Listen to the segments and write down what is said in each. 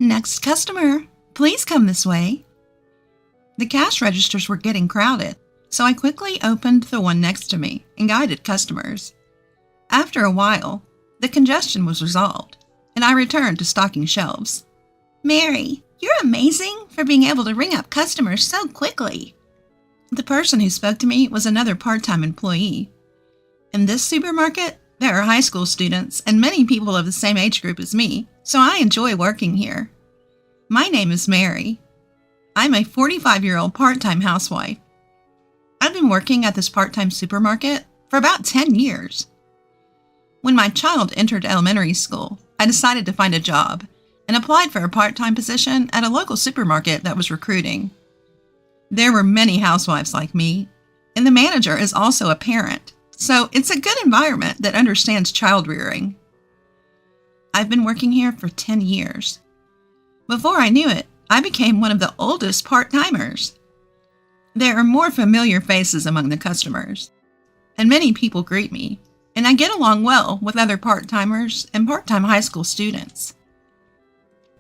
Next customer, please come this way. The cash registers were getting crowded, so I quickly opened the one next to me and guided customers. After a while, the congestion was resolved, and I returned to stocking shelves. Mary, you're amazing for being able to ring up customers so quickly. The person who spoke to me was another part-time employee. In this supermarket, there are high school students and many people of the same age group as me, so I enjoy working here. My name is Mary. I'm a 45-year-old part-time housewife. I've been working at this part-time supermarket for about 10 years. When my child entered elementary school, I decided to find a job and applied for a part-time position at a local supermarket that was recruiting. There were many housewives like me, and the manager is also a parent, so it's a good environment that understands child rearing. I've been working here for 10 years. Before I knew it, I became one of the oldest part-timers. There are more familiar faces among the customers, and many people greet me, and I get along well with other part-timers and part-time high school students.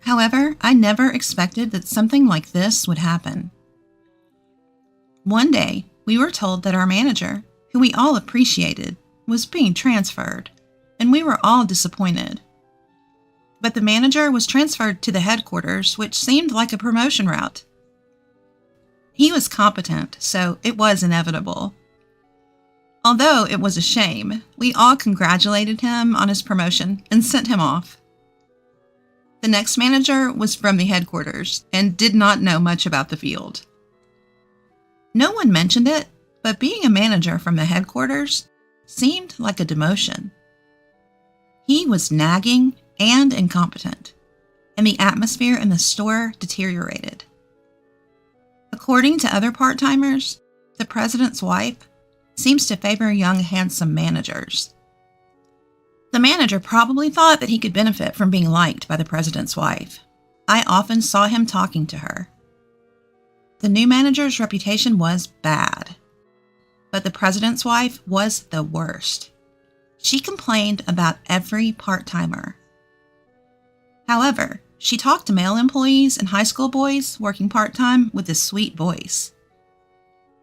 However, I never expected that something like this would happen. One day, we were told that our manager, who we all appreciated, was being transferred, and we were all disappointed. But the manager was transferred to the headquarters, which seemed like a promotion route. He was competent, so it was inevitable. Although it was a shame, we all congratulated him on his promotion and sent him off. The next manager was from the headquarters and did not know much about the field. No one mentioned it, but being a manager from the headquarters seemed like a demotion. He was nagging and incompetent, and the atmosphere in the store deteriorated. According to other part-timers, the president's wife seems to favor young, handsome managers. The manager probably thought that he could benefit from being liked by the president's wife. I often saw him talking to her. The new manager's reputation was bad, but the president's wife was the worst. She complained about every part-timer. However, she talked to male employees and high school boys working part-time with a sweet voice.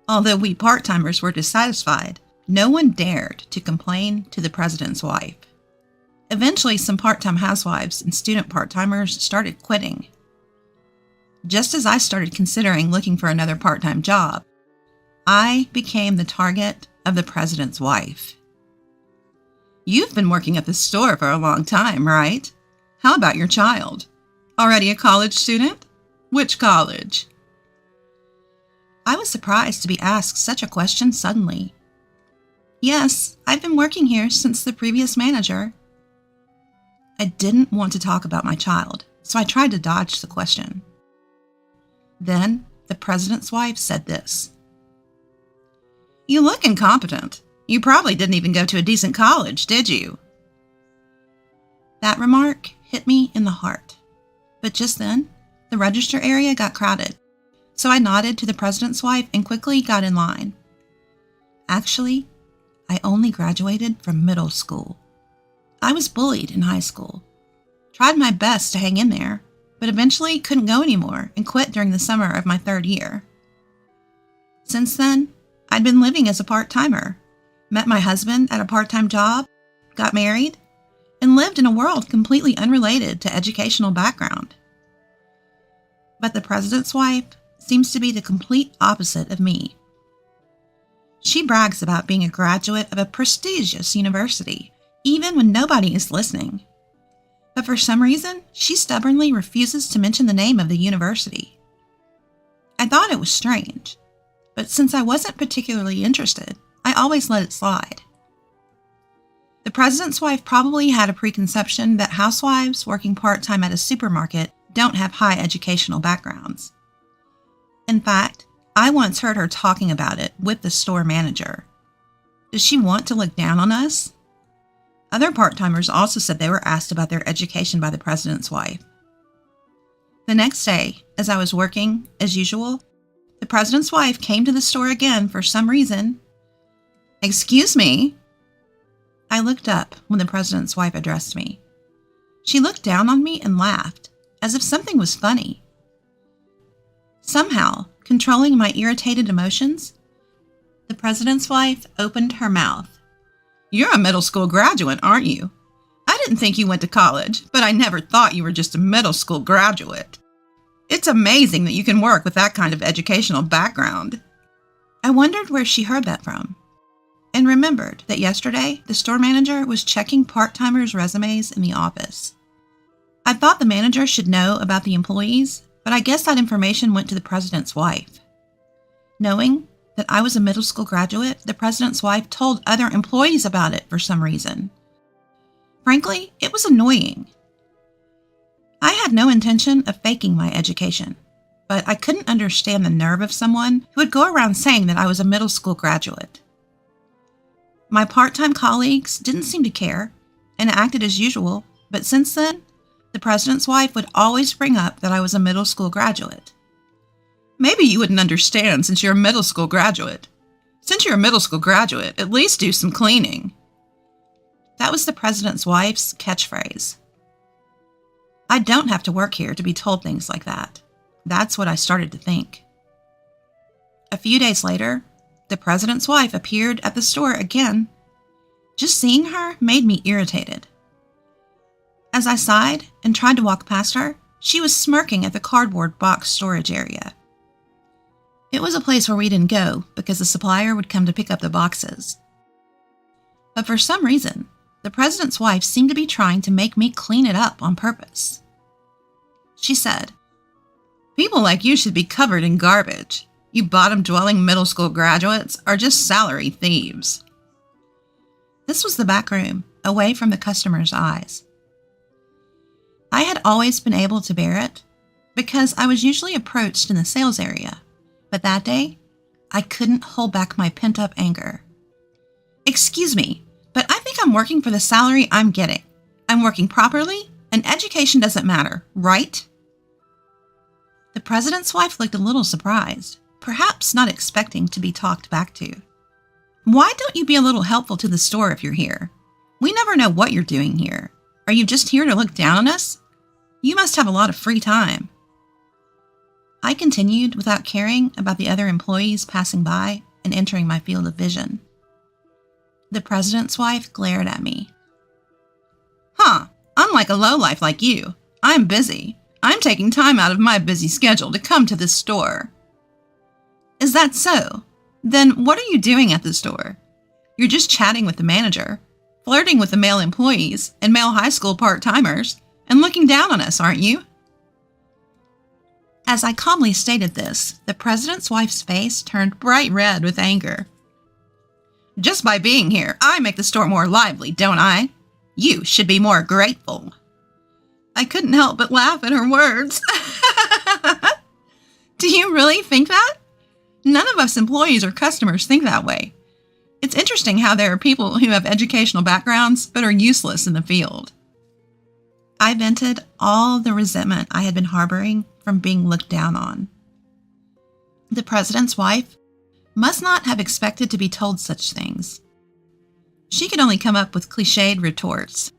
Although we part-timers were dissatisfied, no one dared to complain to the president's wife. Eventually, some part-time housewives and student part-timers started quitting. Just as I started considering looking for another part-time job, I became the target of the president's wife. You've been working at the store for a long time, right? How about your child? Already a college student? Which college? I was surprised to be asked such a question suddenly. Yes, I've been working here since the previous manager. I didn't want to talk about my child, so I tried to dodge the question. Then the president's wife said this. You look incompetent. You probably didn't even go to a decent college, did you? That remark hit me in the heart. But just then, the register area got crowded, so I nodded to the president's wife and quickly got in line. Actually, I only graduated from middle school. I was bullied in high school. Tried my best to hang in there, but eventually couldn't go anymore and quit during the summer of my 3rd year. Since then, I'd been living as a part-timer, met my husband at a part-time job, got married, and lived in a world completely unrelated to educational background. But the president's wife seems to be the complete opposite of me. She brags about being a graduate of a prestigious university, even when nobody is listening. But for some reason, she stubbornly refuses to mention the name of the university. I thought it was strange, but since I wasn't particularly interested, I always let it slide. The president's wife probably had a preconception that housewives working part-time at a supermarket don't have high educational backgrounds. In fact, I once heard her talking about it with the store manager. Does she want to look down on us? Other part-timers also said they were asked about their education by the president's wife. The next day, as I was working, as usual, the president's wife came to the store again for some reason. Excuse me. I looked up when the president's wife addressed me. She looked down on me and laughed, as if something was funny. Somehow, controlling my irritated emotions, the president's wife opened her mouth. "You're a middle school graduate, aren't you? I didn't think you went to college, but I never thought you were just a middle school graduate. It's amazing that you can work with that kind of educational background." I wondered where she heard that from, and remembered that yesterday the store manager was checking part-timers' resumes in the office. I thought the manager should know about the employees, but I guess that information went to the president's wife. Knowing that I was a middle school graduate, the president's wife told other employees about it for some reason. Frankly, it was annoying. I had no intention of faking my education, but I couldn't understand the nerve of someone who would go around saying that I was a middle school graduate. My part-time colleagues didn't seem to care and acted as usual, but since then, the president's wife would always bring up that I was a middle school graduate. "Maybe you wouldn't understand since you're a middle school graduate. Since you're a middle school graduate, at least do some cleaning." That was the president's wife's catchphrase. I don't have to work here to be told things like that. That's what I started to think. A few days later, the president's wife appeared at the store again. Just seeing her made me irritated. As I sighed and tried to walk past her, she was smirking at the cardboard box storage area. It was a place where we didn't go because the supplier would come to pick up the boxes. But for some reason, the president's wife seemed to be trying to make me clean it up on purpose. She said, "People like you should be covered in garbage. You bottom-dwelling middle school graduates are just salary thieves." This was the back room, away from the customer's eyes. I had always been able to bear it because I was usually approached in the sales area, but that day, I couldn't hold back my pent-up anger. "Excuse me, but I think I'm working for the salary I'm getting. I'm working properly, and education doesn't matter, right?" The president's wife looked a little surprised, perhaps not expecting to be talked back to. "Why don't you be a little helpful to the store if you're here? We never know what you're doing here. Are you just here to look down on us? You must have a lot of free time." I continued without caring about the other employees passing by and entering my field of vision. The president's wife glared at me. "Huh, unlike a lowlife like you, I'm busy. I'm taking time out of my busy schedule to come to this store." "Is that so? Then what are you doing at the store? You're just chatting with the manager, flirting with the male employees and male high school part-timers, and looking down on us, aren't you?" As I calmly stated this, the president's wife's face turned bright red with anger. "Just by being here, I make the store more lively, don't I? You should be more grateful." I couldn't help but laugh at her words. Do you really think that? None of us employees or customers think that way. It's interesting how there are people who have educational backgrounds but are useless in the field. I vented all the resentment I had been harboring from being looked down on. The president's wife must not have expected to be told such things. She could only come up with cliched retorts.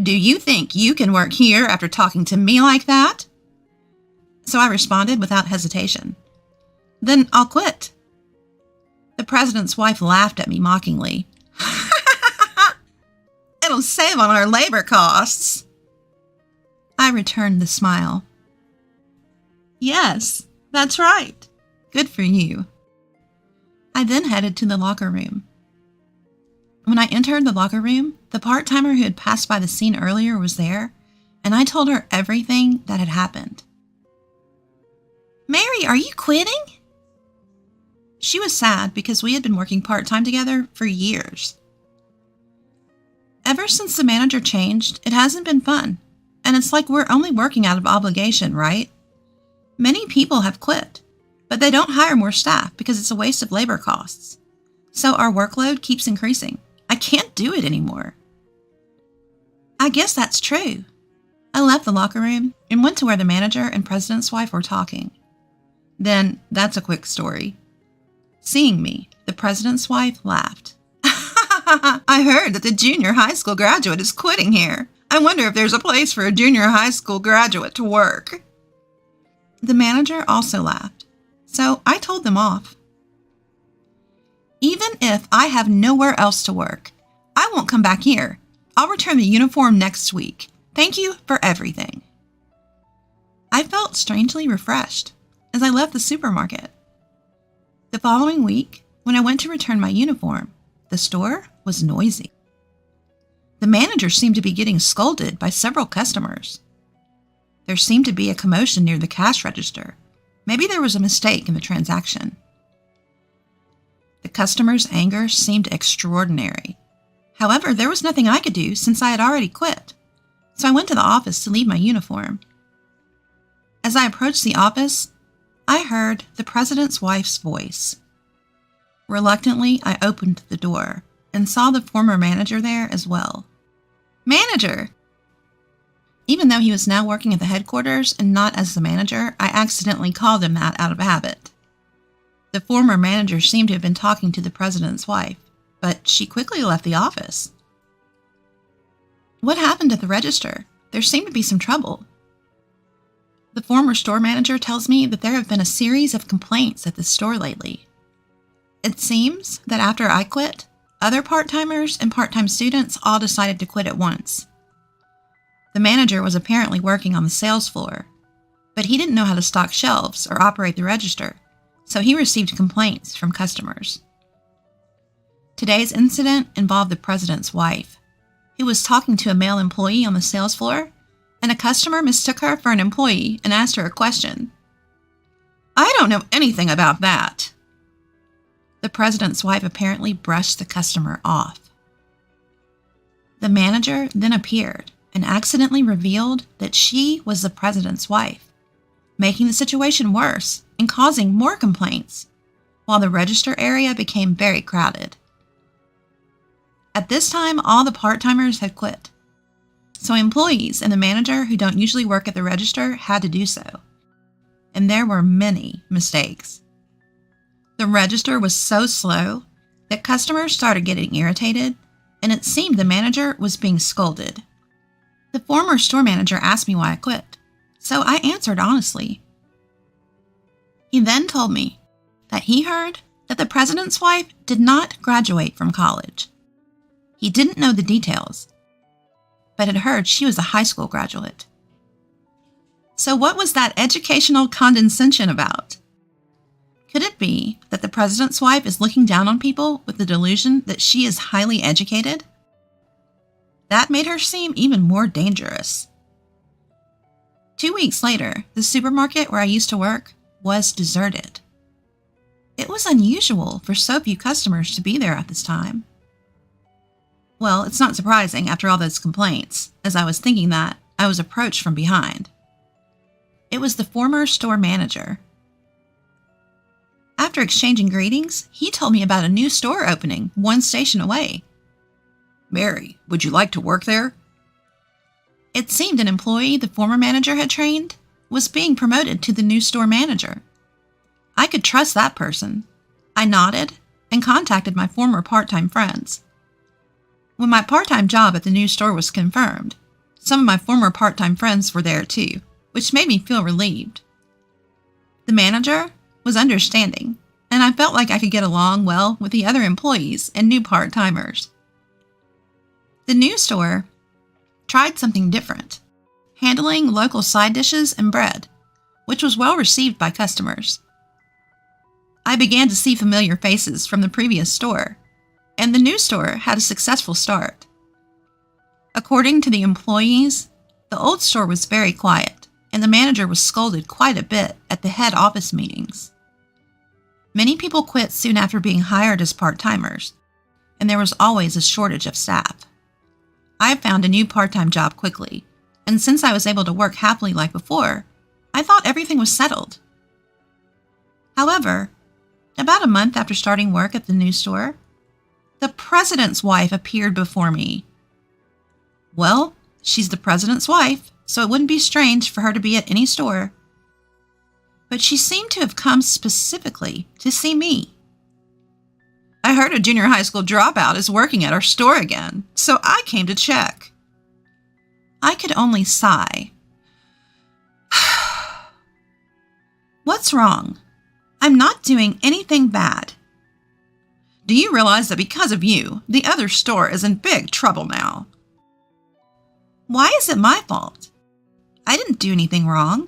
"Do you think you can work here after talking to me like that?" So I responded without hesitation. "Then I'll quit." The president's wife laughed at me mockingly. "It'll save on our labor costs." I returned the smile. "Yes, that's right. Good for you." I then headed to the locker room. When I entered the locker room, the part-timer who had passed by the scene earlier was there, and I told her everything that had happened. "Mary, are you quitting?" She was sad because we had been working part-time together for years. Ever since the manager changed, it hasn't been fun, and it's like we're only working out of obligation, right? Many people have quit, but they don't hire more staff because it's a waste of labor costs. So our workload keeps increasing. I can't do it anymore. I guess that's true. I left the locker room and went to where the manager and president's wife were talking. Then, that's a quick story. Seeing me, the president's wife laughed. "I heard that the junior high school graduate is quitting here. I wonder if there's a place for a junior high school graduate to work." The manager also laughed, so I told them off. "Even if I have nowhere else to work, I won't come back here. I'll return the uniform next week. Thank you for everything." I felt strangely refreshed as I left the supermarket. The following week, when I went to return my uniform, the store was noisy. The manager seemed to be getting scolded by several customers. There seemed to be a commotion near the cash register. Maybe there was a mistake in the transaction. The customer's anger seemed extraordinary. However, there was nothing I could do since I had already quit, so I went to the office to leave my uniform. As I approached the office, I heard the president's wife's voice. Reluctantly, I opened the door and saw the former manager there as well. "Manager!" Even though he was now working at the headquarters and not as the manager, I accidentally called him that out of habit. The former manager seemed to have been talking to the president's wife, but she quickly left the office. "What happened at the register? There seemed to be some trouble." The former store manager tells me that there have been a series of complaints at the store lately. It seems that after I quit, other part-timers and part-time students all decided to quit at once. The manager was apparently working on the sales floor, but he didn't know how to stock shelves or operate the register, so he received complaints from customers. Today's incident involved the president's wife, who was talking to a male employee on the sales floor, and a customer mistook her for an employee and asked her a question. "I don't know anything about that." The president's wife apparently brushed the customer off. The manager then appeared and accidentally revealed that she was the president's wife, making the situation worse and causing more complaints, while the register area became very crowded. At this time, all the part-timers had quit, so employees and the manager who don't usually work at the register had to do so, and there were many mistakes. The register was so slow that customers started getting irritated, and it seemed the manager was being scolded. The former store manager asked me why I quit, so I answered honestly. He then told me that he heard that the president's wife did not graduate from college. He didn't know the details, but had heard she was a high school graduate. So what was that educational condescension about? Could it be that the president's wife is looking down on people with the delusion that she is highly educated? That made her seem even more dangerous. 2 weeks later, the supermarket where I used to work was deserted. It was unusual for so few customers to be there at this time. Well, it's not surprising after all those complaints, as I was thinking that, I was approached from behind. It was the former store manager. After exchanging greetings, he told me about a new store opening 1 station away. "Mary, would you like to work there?" It seemed an employee the former manager had trained was being promoted to the new store manager. I could trust that person. I nodded and contacted my former part-time friends. When my part-time job at the new store was confirmed, some of my former part-time friends were there too, which made me feel relieved. The manager was understanding, and I felt like I could get along well with the other employees and new part-timers. The new store tried something different, handling local side dishes and bread, which was well received by customers. I began to see familiar faces from the previous store, and the new store had a successful start. According to the employees, the old store was very quiet, and the manager was scolded quite a bit at the head office meetings. Many people quit soon after being hired as part-timers, and there was always a shortage of staff. I found a new part-time job quickly, and since I was able to work happily like before, I thought everything was settled. However, about a month after starting work at the new store, the president's wife appeared before me. Well, she's the president's wife, so it wouldn't be strange for her to be at any store. But she seemed to have come specifically to see me. "I heard a junior high school dropout is working at our store again, so I came to check." I could only sigh. What's wrong? I'm not doing anything bad. Do you realize that because of you, the other store is in big trouble now? Why is it my fault? I didn't do anything wrong.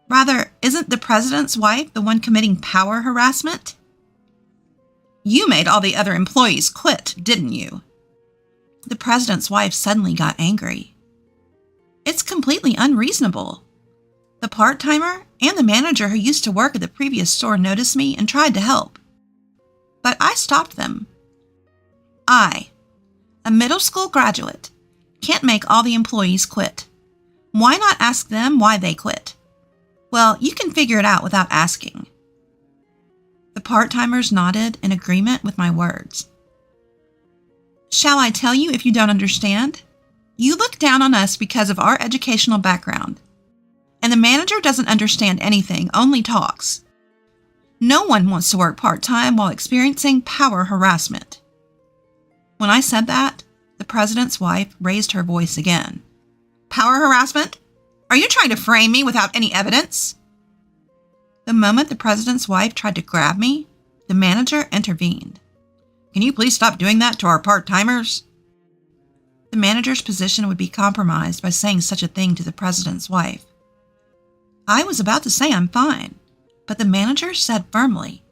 Rather, isn't the president's wife the one committing power harassment? You made all the other employees quit, didn't you? The president's wife suddenly got angry. It's completely unreasonable. The part-timer and the manager who used to work at the previous store noticed me and tried to help. But I stopped them. I, a middle school graduate, can't make all the employees quit. Why not ask them why they quit? Well, you can figure it out without asking. The part-timers nodded in agreement with my words. Shall I tell you if you don't understand? You look down on us because of our educational background. And the manager doesn't understand anything, only talks. No one wants to work part-time while experiencing power harassment. When I said that, the president's wife raised her voice again. Power harassment? Are you trying to frame me without any evidence? The moment the president's wife tried to grab me, the manager intervened. Can you please stop doing that to our part-timers? The manager's position would be compromised by saying such a thing to the president's wife. I was about to say I'm fine, but the manager said firmly,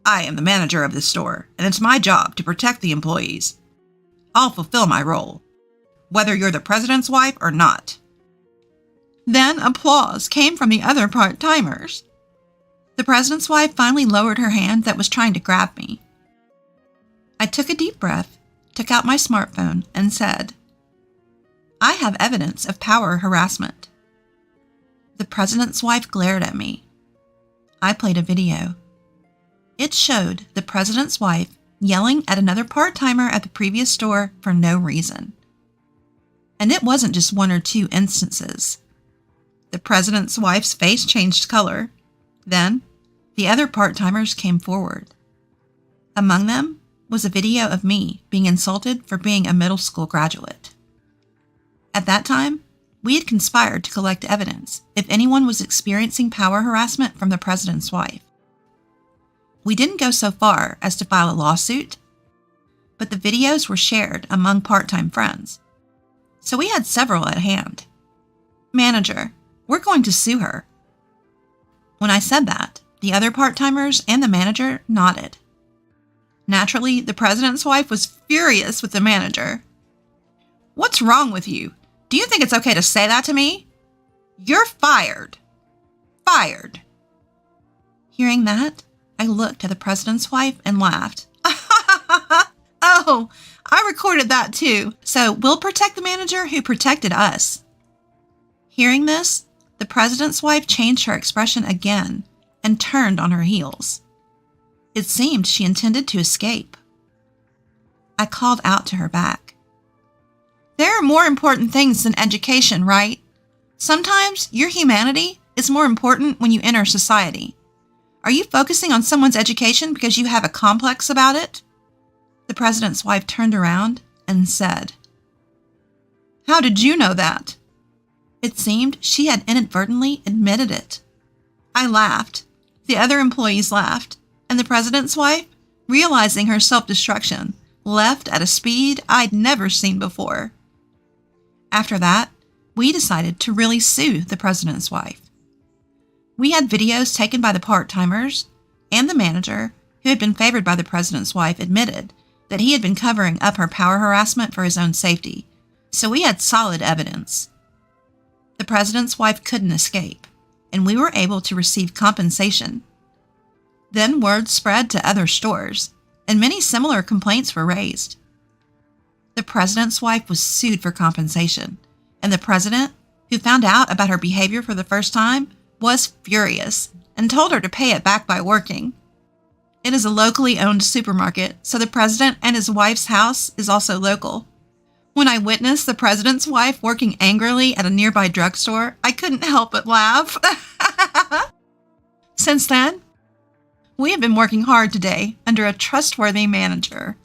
I am the manager of this store, and it's my job to protect the employees. I'll fulfill my role, whether you're the president's wife or not. Then applause came from the other part-timers. The president's wife finally lowered her hand that was trying to grab me. I took a deep breath, took out my smartphone, and said, I have evidence of power harassment. The president's wife glared at me. I played a video. It showed the president's wife yelling at another part-timer at the previous store for no reason. And it wasn't just one or two instances. The president's wife's face changed color. Then, the other part-timers came forward. Among them was a video of me being insulted for being a middle school graduate. At that time, we had conspired to collect evidence if anyone was experiencing power harassment from the president's wife. We didn't go so far as to file a lawsuit, but the videos were shared among part-time friends, so we had several at hand. Manager, we're going to sue her. When I said that, the other part-timers and the manager nodded. Naturally, the president's wife was furious with the manager. What's wrong with you? Do you think it's okay to say that to me? You're fired. Fired. Hearing that, I looked at the president's wife and laughed. Oh, I recorded that too, so we'll protect the manager who protected us. Hearing this, the president's wife changed her expression again and turned on her heels. It seemed she intended to escape. I called out to her back. There are more important things than education, right? Sometimes your humanity is more important when you enter society. Are you focusing on someone's education because you have a complex about it? The president's wife turned around and said, How did you know that? It seemed she had inadvertently admitted it. I laughed. The other employees laughed. And the president's wife, realizing her self-destruction, left at a speed I'd never seen before. After that, we decided to really sue the president's wife. We had videos taken by the part-timers, and the manager, who had been favored by the president's wife, admitted that he had been covering up her power harassment for his own safety, so we had solid evidence. The president's wife couldn't escape, and we were able to receive compensation. Then word spread to other stores, and many similar complaints were raised. The president's wife was sued for compensation, and the president, who found out about her behavior for the first time, was furious and told her to pay it back by working. It is a locally owned supermarket, so the president and his wife's house is also local. When I witnessed the president's wife working angrily at a nearby drugstore, I couldn't help but laugh. Since then, we have been working hard today under a trustworthy manager.